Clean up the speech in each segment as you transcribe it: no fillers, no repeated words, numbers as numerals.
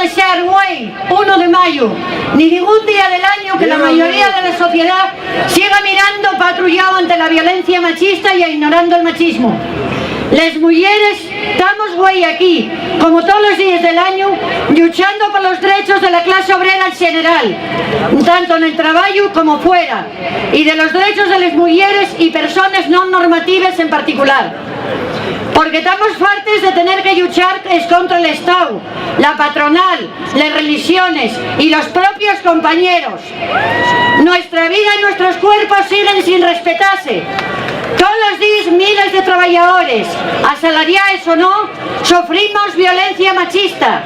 desear hoy, 1 de mayo, ni ningún día del año que la mayoría de la sociedad siga mirando patrullado ante la violencia machista y ignorando el machismo. Las mujeres estamos hoy aquí, como todos los días del año, luchando por los derechos de la clase obrera en general, tanto en el trabajo como fuera, y de los derechos de las mujeres y personas no normativas en particular. Porque estamos fartos de tener que luchar contra el Estado, la patronal, las religiones y los propios compañeros. Nuestra vida y nuestros cuerpos siguen sin respetarse. Todos los días miles de trabajadores, asalariados o no, sufrimos violencia machista.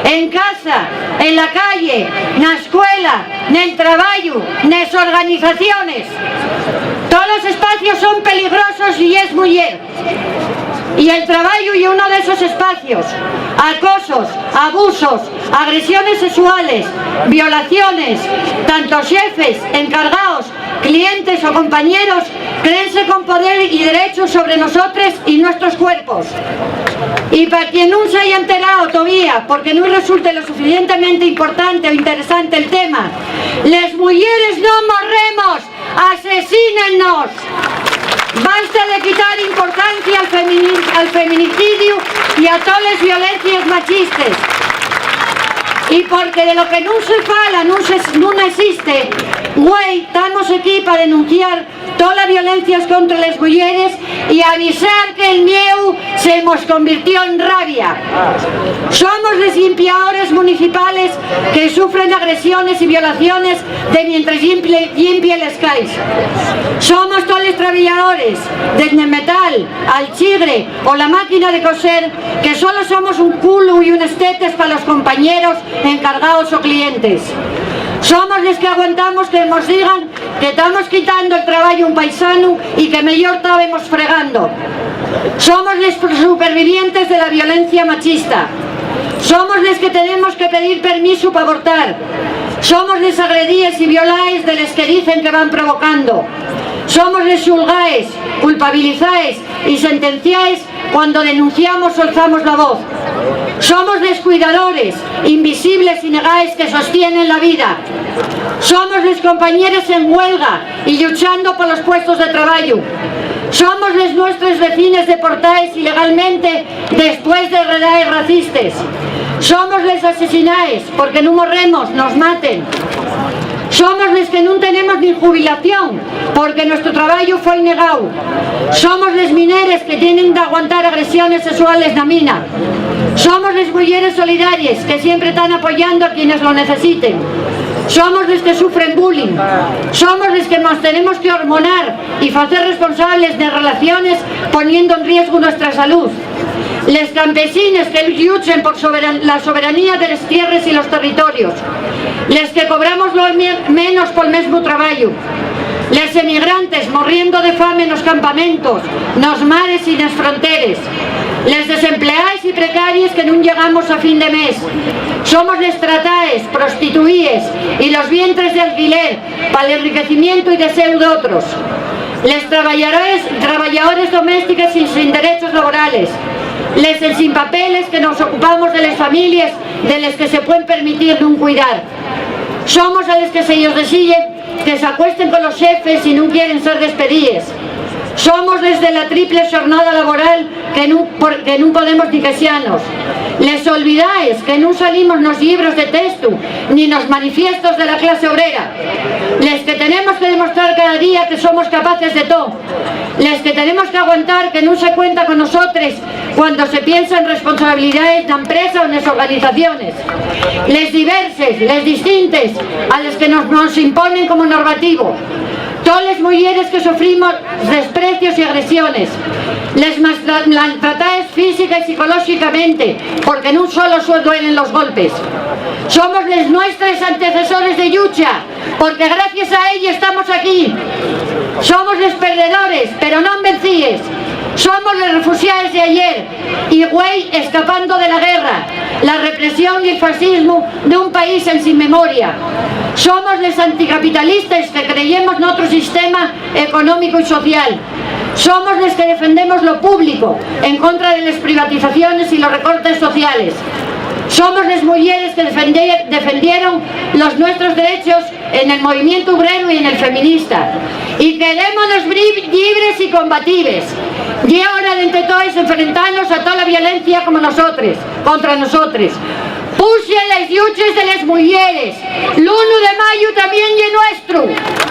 En casa, en la calle, en la escuela, en el trabajo, en las organizaciones. Todos los espacios son peligrosos y es mujer. Y el trabajo y uno de esos espacios, acosos, abusos, agresiones sexuales, violaciones, tanto jefes, encargados, clientes o compañeros, creense con poder y derechos sobre nosotros y nuestros cuerpos. Y para quien no se haya enterado todavía, porque no resulte lo suficientemente importante o interesante el tema, las mujeres no morremos, asesínennos. Basta de quitar importancia al feminicidio y a todas las violencias machistas. Y porque de lo que no se fala, no existe, güey, estamos aquí para denunciar todas las violencias contra las mujeres y avisar que el miedo se nos convirtió en rabia. Somos los limpiadores municipales que sufren agresiones y violaciones de mientras limpia las calles. Somos todos los trabajadores, desde el metal al chigre o la máquina de coser, que solo somos un culo y unas tetas para los compañeros, encargados o clientes. Somos los que aguantamos que nos digan que estamos quitando el trabajo a un paisano y que mejor estábamos fregando. Somos los supervivientes de la violencia machista. Somos los que tenemos que pedir permiso para abortar. Somos los agredíes y violaes de los que dicen que van provocando. Somos los xulgaes, culpabilizáis y sentenciáis cuando denunciamos o alzamos la voz. Somos los cuidadores, invisibles y negáis que sostienen la vida. Somos los compañeros en huelga y luchando por los puestos de trabajo. Somos los nuestros vecinos deportados ilegalmente después de redades racistas. Somos los asesinados porque no morremos, nos maten. Somos los que no tenemos ni jubilación porque nuestro trabajo fue negado. Somos los mineros que tienen que aguantar agresiones sexuales en la mina. Somos las mujeres solidarias que siempre están apoyando a quienes lo necesiten. Somos los que sufren bullying. Somos los que nos tenemos que hormonar y hacer responsables de relaciones poniendo en riesgo nuestra salud. Les campesinos que luchan por la soberanía de las tierras y los territorios. Les que cobramos lo menos por el mismo trabajo. Les emigrantes morriendo de fame en los campamentos, nos mares y las fronteras. Les desempleados y precarios que no llegamos a fin de mes. Somos les trataes, prostituíes y los vientres de alquiler para el enriquecimiento y deseo de otros. Les trabajadores domésticos y sin derechos laborales. Les sin papeles que nos ocupamos de las familias de las que se pueden permitir no cuidar. Somos a los que se ellos deciden que se acuesten con los jefes y no quieren ser despedidos. Somos desde la triple jornada laboral que no podemos ni queixarnos. Les olvidáis que no salimos en los libros de texto ni en los manifiestos de la clase obrera. Les que tenemos que demostrar cada día que somos capaces de todo. Les que tenemos que aguantar que no se cuenta con nosotros cuando se piensa en responsabilidades de empresa o en las organizaciones. Les diverses, les distintes, a los que nos imponen como normativo. Todas las mujeres que sufrimos desprecios y agresiones, les maltratadas física y psicológicamente, porque no solo duelen los golpes. Somos los nuestros antecesores de lucha, porque gracias a ellos estamos aquí. Somos los perdedores, pero no vencidos. Somos los refugiados de ayer y güey escapando de la guerra, la represión y el fascismo de un país en sin memoria. Somos los anticapitalistas que creemos en otro sistema económico y social. Somos los que defendemos lo público en contra de las privatizaciones y los recortes sociales. Somos las mujeres que defendieron los nuestros derechos en el movimiento obrero y en el feminista. Y queremos los libres y combatibles. Y ahora de entre todos enfrentarnos a toda la violencia como nosotros, contra nosotros. Puse las luchas de las mujeres. El 1 de mayo también es nuestro.